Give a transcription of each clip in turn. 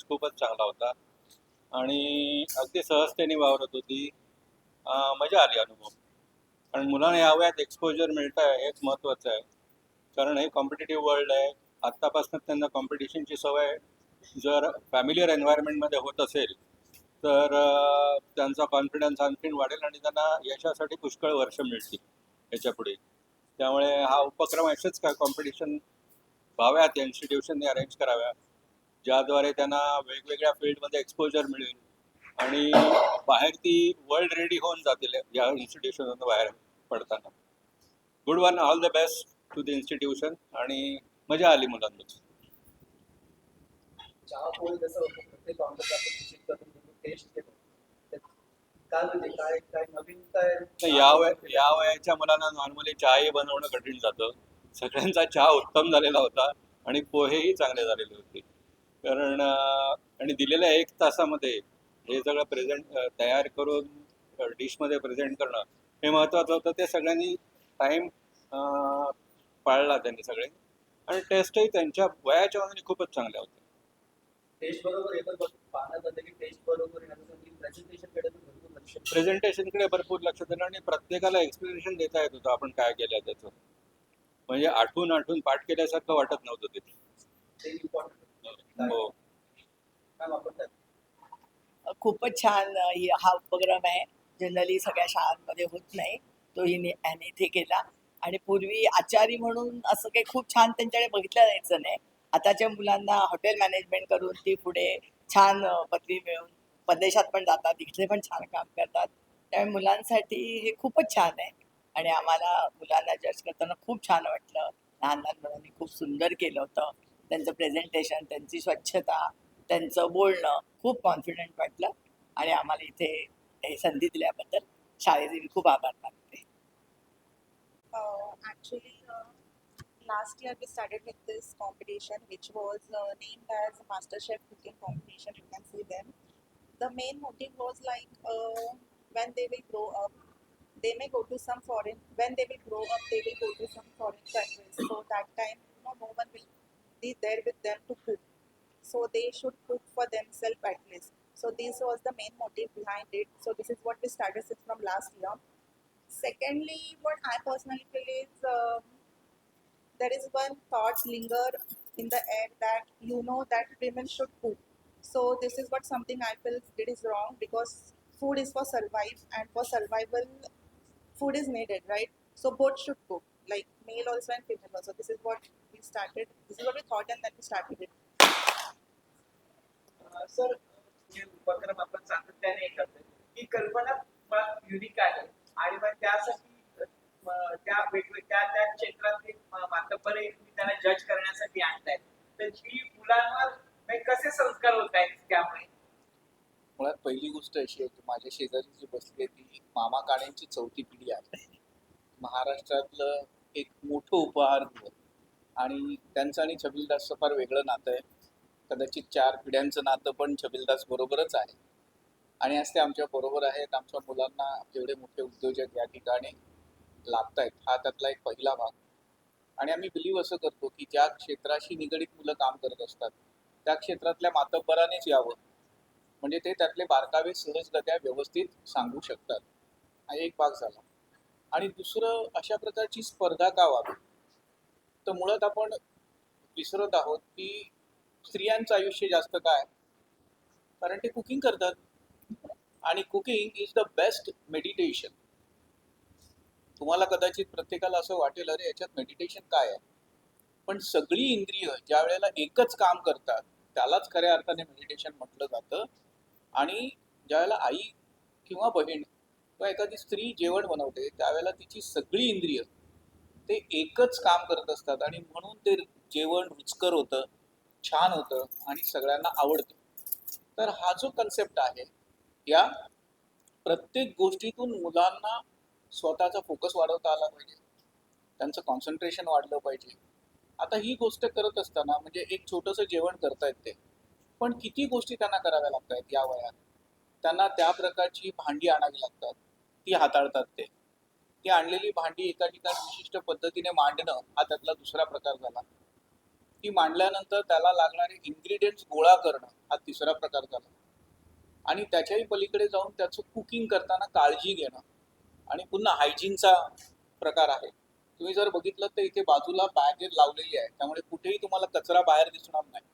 Confidence खूपच चांगला होता आणि अगदी सहजतेने वावरत होती. मजा आली अनुभव. कारण मुलांना या वयात एक्सपोजर मिळतं आहे हेच महत्त्वाचं आहे. कारण हे कॉम्पिटिटिव्ह वर्ल्ड आहे. आत्तापासून त्यांना कॉम्पिटिशनची सवय जर फॅमिलियर एन्व्हायरमेंटमध्ये होत असेल तर त्यांचा कॉन्फिडन्स आणखीन वाढेल आणि त्यांना यशासाठी पुष्कळ वर्ष मिळतील याच्यापुढे. त्यामुळे हा उपक्रम असेच काय कॉम्पिटिशन व्हाव्यात इन्स्टिट्यूशनने अरेंज कराव्या, ज्याद्वारे त्यांना वेगवेगळ्या फील्डमध्ये एक्सपोजर मिळेल आणि बाहेर ती वर्ल्ड रेडी होऊन जातील या इन्स्टिट्यूशनमधून बाहेर पडताना. Good one, all the best to the institution आणि मजा आली मुलांमध्ये. चहा पोळी जसं होतं प्रत्येक काउंटरला आपण विजिट करून टेस्ट केलं काय म्हणजे काय काय नवीन काय नाही, या वयाच्या मुलांना नॉर्मली चहाही बनवणं कठीण जातं. सगळ्यांचा चहा उत्तम झालेला होता आणि पोहेही चांगले झालेले होते. कारण आणि दिलेल्या 1 तासामध्ये हे सगळं तयार करून डिशमध्ये प्रेझेंट करणं हे महत्त्वाचं होतं. ते सगळ्यांनी टाईम पाळला त्यांनी सगळे आणि टेस्टही त्यांच्या वयाच्या मानाने खूपच चांगल्या होत्या. टेस्ट बरोबर येतं पण पाहण्यात आलं की टेस्ट बरोबर येण्यासाठी प्रेझेंटेशनकडे पण भरपूर लक्ष प्रेझेंटेशनकडे भरपूर लक्ष दिलं आणि प्रत्येकाला एक्सप्लेनेशन देता येत होतं आपण काय केलं त्याचं. म्हणजे आठवून आठवून पाठ केल्यासारखं वाटत नव्हतं तिथे. ते इम्पॉर्टंट हो. काय वापरतात खूपच छान हा उपक्रम आहे. जनरली सगळ्या शाळांमध्ये होत नाही. तोही याने इथे केला आणि पूर्वी आचारी म्हणून असं काही खूप छान त्यांच्याकडे बघितलं जायचं नाही. आताच्या मुलांना हॉटेल मॅनेजमेंट करून ती पुढे छान पदवी मिळवून परदेशात पण जातात, इथले पण छान काम करतात. त्यामुळे मुलांसाठी हे खूपच छान आहे आणि आम्हाला मुलांना जज करताना खूप छान वाटलं. लहान लहान मुलांनी खूप सुंदर केलं होतं. त्यांचं प्रेझेंटेशन, त्यांची स्वच्छता, त्यांचं बोलणं खूप कॉन्फिडंट वाटलं आणि आम्हाला इथे हे संधी दिल्याबद्दल शाळेचे मी खूप आभार मानते. Actually, last year we started with this competition, which was named as MasterChef Cooking Competition. You can see them. The main motive was like when they will grow up, they may go to some foreign. When they will grow up, they will go to some foreign countries. So that time, no one will be there with them to cook. So they should cook for themselves at least. So this was the main motive behind it. So this is what we started since from last year. Secondly, what I personally feel is there is one thought linger in the air that that women should cook. So this is what something I feel it is wrong because food is for survive and for survival food is needed, right? So both should cook, like male also and female also. This is what we started. This is what we thought and then we started it. Sir जे उपक्रम आपण सातत्याने करतोय ही कल्पना मुळात unique आहे आणि मग त्यासाठी त्या वेगवेगळ्या त्या क्षेत्रातले मातब्बरे तुम्ही त्यांना जज करण्यासाठी आणताय तर ही मुलांवर कसे संस्कार होत आहेत त्यामुळे मुळात पहिली गोष्ट अशी आहे की माझ्या शेजारी जी बसली आहे ती मामा काळेंची 4थी पिढी आहे. महाराष्ट्रातलं एक मोठं उपहारगृह आणि त्यांचं आणि छबिलदासचं फार वेगळं नातं आहे. कदाचित 4 पिढ्यांचं नातं पण छबिलदास बरोबरच आहे आणि आज ते आमच्या बरोबर आहेत. आमच्या मुलांना एवढे मोठे उद्योजक या ठिकाणी लाभत आहेत हा त्यातला एक पहिला भाग. आणि आम्ही बिलीव्ह असं करतो की ज्या क्षेत्राशी निगडीत मुलं काम करत असतात त्या क्षेत्रातल्या मातब्बरानेच यावं म्हणजे ते त्यातले बारकावे सहजगत्या व्यवस्थित सांगू शकतात. हा एक भाग झाला. आणि दुसरं अशा प्रकारची स्पर्धा का व्हावी तर मुळात आपण विसरत आहोत की स्त्रियांचं आयुष्य जास्त काय कारण ते कुकिंग करतात आणि cooking is the best meditation. तुम्हाला कदाचित प्रत्येकाला असं वाटेल अरे याच्यात मेडिटेशन काय आहे पण सगळी इंद्रिय ज्या वेळेला एकच काम करतात त्यालाच खऱ्या अर्थाने मेडिटेशन म्हटलं जातं. आणि ज्यावेळेला आई किंवा बहीण किंवा एखादी स्त्री जेवण बनवते त्यावेळेला तिची सगळी इंद्रिय ते एकच काम करत असतात आणि म्हणून ते जेवण रुचकर होतं, छान होतं आणि सगळ्यांना आवडतं. तर हा जो कन्सेप्ट आहे या प्रत्येक गोष्टीतून मुलांना स्वतःचा फोकस वाढवता आला पाहिजे, त्यांचं कॉन्सन्ट्रेशन वाढलं पाहिजे. आता ही गोष्ट करत असताना म्हणजे एक छोटंसं जेवण करतायत ते पण किती गोष्टी त्यांना कराव्या लागतात या वयात. त्यांना त्या प्रकारची भांडी आणावी लागतात, ती हाताळतात ते. ती आणलेली भांडी एका ठिकाणी विशिष्ट पद्धतीने मांडणं हा त्यातला दुसरा प्रकार झाला. ती मांडल्यानंतर त्याला लागणारे इन्ग्रेडियंट्स गोळा करणं हा तिसरा प्रकार झाला. आणि त्याच्याही पलीकडे जाऊन त्याचं कुकिंग करताना काळजी घेणं आणि पुन्हा हायजीनचा प्रकार आहे. तुम्ही जर बघितलं तर इथे बाजूला बॅग लावलेली आहे, त्यामुळे कुठेही तुम्हाला कचरा बाहेर दिसणार नाही.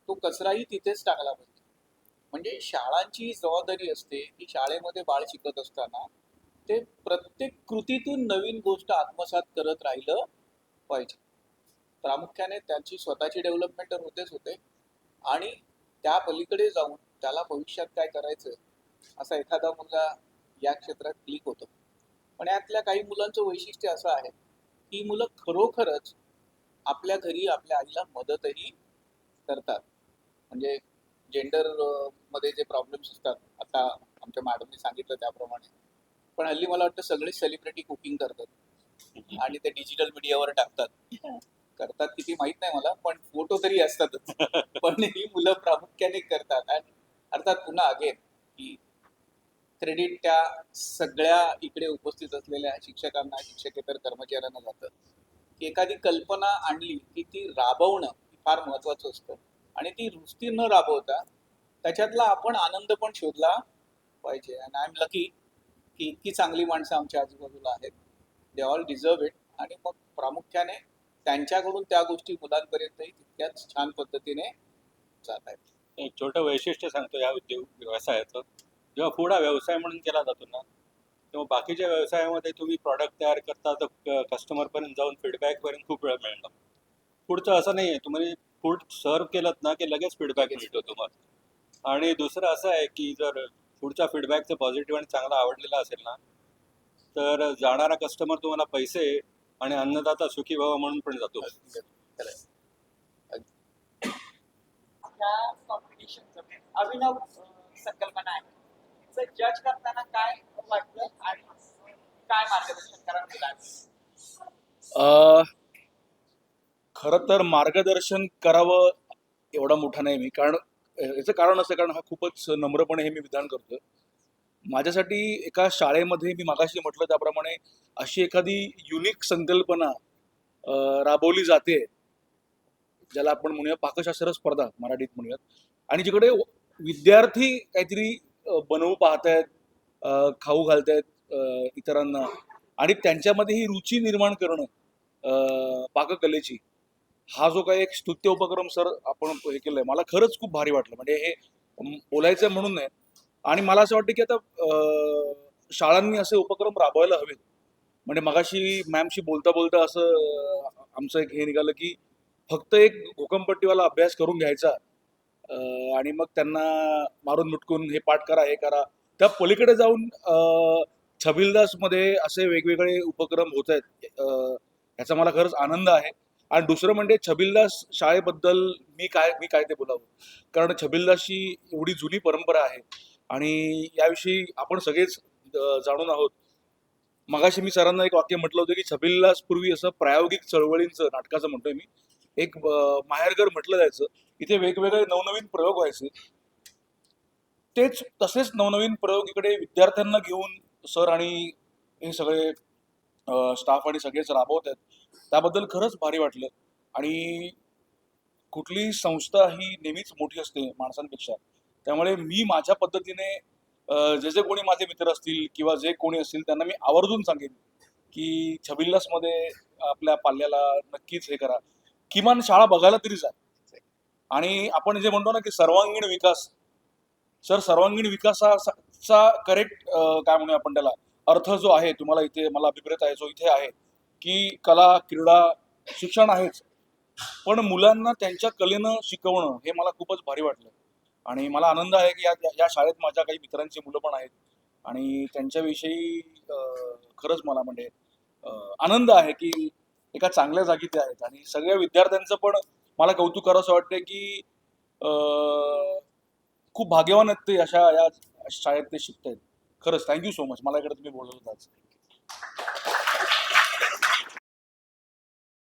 तो कचराही तिथेच टाकला पाहिजे. म्हणजे शाळांची जबाबदारी असते की शाळेमध्ये बाळ शिकत असताना ते प्रत्येक कृतीतून नवीन गोष्ट आत्मसात करत राहिलं पाहिजे. प्रामुख्याने त्यांची स्वतःची डेव्हलपमेंट तर होतेच होते, आणि त्या पलीकडे जाऊन त्याला भविष्यात काय करायचं असा एखादा मुलगा या क्षेत्रात क्लिक होतो. पण यातल्या काही मुलांचं वैशिष्ट्य असं आहे की मुलं खरोखरच आपल्या घरी आपल्या आईला मदतही करतात. म्हणजे जेंडर मध्ये जे प्रॉब्लेम्स असतात, आता आमच्या मॅडमने सांगितलं त्याप्रमाणे, पण हल्ली मला वाटतं सगळे सेलिब्रिटी कुकिंग करतात आणि ते डिजिटल मीडियावर टाकतात. करतात किती माहित नाही मला, पण फोटो तरी असतातच. पण ही मुलं प्रामुख्याने करतात. आणि अर्थात पुन्हा अगेन की क्रेडिट त्या सगळ्या इकडे उपस्थित असलेल्या शिक्षकांना, शिक्षकेतर कर्मचाऱ्यांना जातं. की एखादी कल्पना आणली की ती राबवणं फार महत्वाचं असतं, आणि ती नुसती न राबवता त्याच्यातला आपण आनंद पण शोधला पाहिजे. अँड आय एम लकी की इतकी चांगली माणसं आमच्या आजूबाजूला आहेत. They all deserve it. आणि मग प्रामुख्याने त्यांच्याकडून त्या गोष्टी मुलांपर्यंतही तितक्याच छान पद्धतीने जात आहेत. एक छोटं वैशिष्ट्य सांगतो या उद्योग व्यवसायाचं. जेव्हा फूड हा व्यवसाय म्हणून केला जातो ना, तेव्हा बाकीच्या व्यवसायामध्ये तुम्ही प्रॉडक्ट तयार करता तर कस्टमरपर्यंत जाऊन फीडबॅकपर्यंत खूप वेळ मिळतो. फूडचं असं नाही आहे, तुम्ही फूड सर्व केलं ना की लगेच फीडबॅक लगेच. मिळतो तुम्हाला. आणि दुसरं असं आहे की जर फूडचा फीडबॅकचं पॉझिटिव्ह आणि चांगला आवडलेला असेल ना, तर जाणारा कस्टमर तुम्हाला पैसे आणि अन्नदाता सुखी व्हावा म्हणून पण जातो. खरंय. या कॉम्पिटिशनचं अभिनव संकल्पना आहे, तिचं जज करताना काय वाटलं आणि काय मार्गदर्शन करा मुलांना? खरं तर मार्गदर्शन करावं एवढा मोठा नाही मी, कारण याचं कारण असं, कारण हा खूपच नम्रपणे हे मी विधान करतोय. माझ्यासाठी एका शाळेमध्ये मी मागाशी म्हटलं त्याप्रमाणे अशी एखादी युनिक संकल्पना राबवली जाते, ज्याला आपण म्हणूया पाकशास्त्र स्पर्धा मराठीत म्हणूयात, आणि जिकडे विद्यार्थी काहीतरी बनवू पाहतायत, खाऊ घालतायत इतरांना, आणि त्यांच्यामध्ये ही रुची निर्माण करणं पाककलेची, हा जो काही एक स्तुत्य उपक्रम सर आपण हे केलंय, मला खरंच खूप भारी वाटलं. म्हणजे हे बोलायचं म्हणून नाही, आणि मला असं वाटतं की आता शाळांनी असे उपक्रम राबवायला हवेत. म्हणजे मगाशी मॅमशी बोलता बोलता असं आमचं एक हे निघालं की फक्त एक घोकमपट्टीवाला अभ्यास करून घ्यायचा, आणि मग त्यांना मारून मुटकून हे पाठ करा, हे करा. त्या पलीकडे जाऊन छबिलदासमध्ये असे वेगवेगळे उपक्रम होत आहेत, ह्याचा मला खरंच आनंद आहे. आणि दुसरं म्हणजे छबिलदास शाळेबद्दल मी काय ते बोलावं, कारण छबिलदासची एवढी जुनी परंपरा आहे आणि याविषयी आपण सगळेच जाणून आहोत. मगाशी मी सरांना एक वाक्य म्हटलं होतं की छबिलदास पूर्वी असं प्रायोगिक चळवळींचं, नाटकाचं म्हणतोय मी, एक माहेरघर म्हटलं जायचं. इथे वेगवेगळे नवनवीन प्रयोग व्हायचे. तेच तसेच नवनवीन प्रयोग इकडे विद्यार्थ्यांना घेऊन सर आणि हे सगळे स्टाफ आणि सगळेच राबवत आहेत. त्याबद्दल खरंच भारी वाटलं. आणि कुठलीही संस्था ही नेहमीच मोठी असते माणसांपेक्षा, त्यामुळे मी माझ्या पद्धतीने जे जे कोणी माझे मित्र असतील किंवा जे कोणी असतील त्यांना मी आवर्जून सांगेन की छबिलदासमध्ये आपल्या पाल्याला नक्कीच हे करा, किमान शाळा बघायला तरी जा. आणि आपण जे म्हणतो ना की सर्वांगीण विकास, सर सर्वांगीण विकासाचा करेक्ट काय म्हणूया आपण त्याला अर्थ जो आहे, तुम्हाला इथे मला अभिप्रेत आहे जो इथे आहे की कला, क्रीडा, शिक्षण आहेच, पण मुलांना त्यांच्या कलेनं शिकवणं हे मला खूपच भारी वाटलं. आणि मला आनंद आहे की या शाळेत माझ्या काही मित्रांची मुलं पण आहेत, आणि त्यांच्याविषयी खरंच मला म्हणजे आनंद आहे की एका चांगल्या जागी ते आहेत. आणि सगळ्या विद्यार्थ्यांचं पण मला कौतुक करावं असं वाटतं की खूप भाग्यवान आहेत ते अशा या शाळेत ते शिकतायत. खरंच थँक्यू सो मच. मला इकडे तुम्ही बोलवलं आज.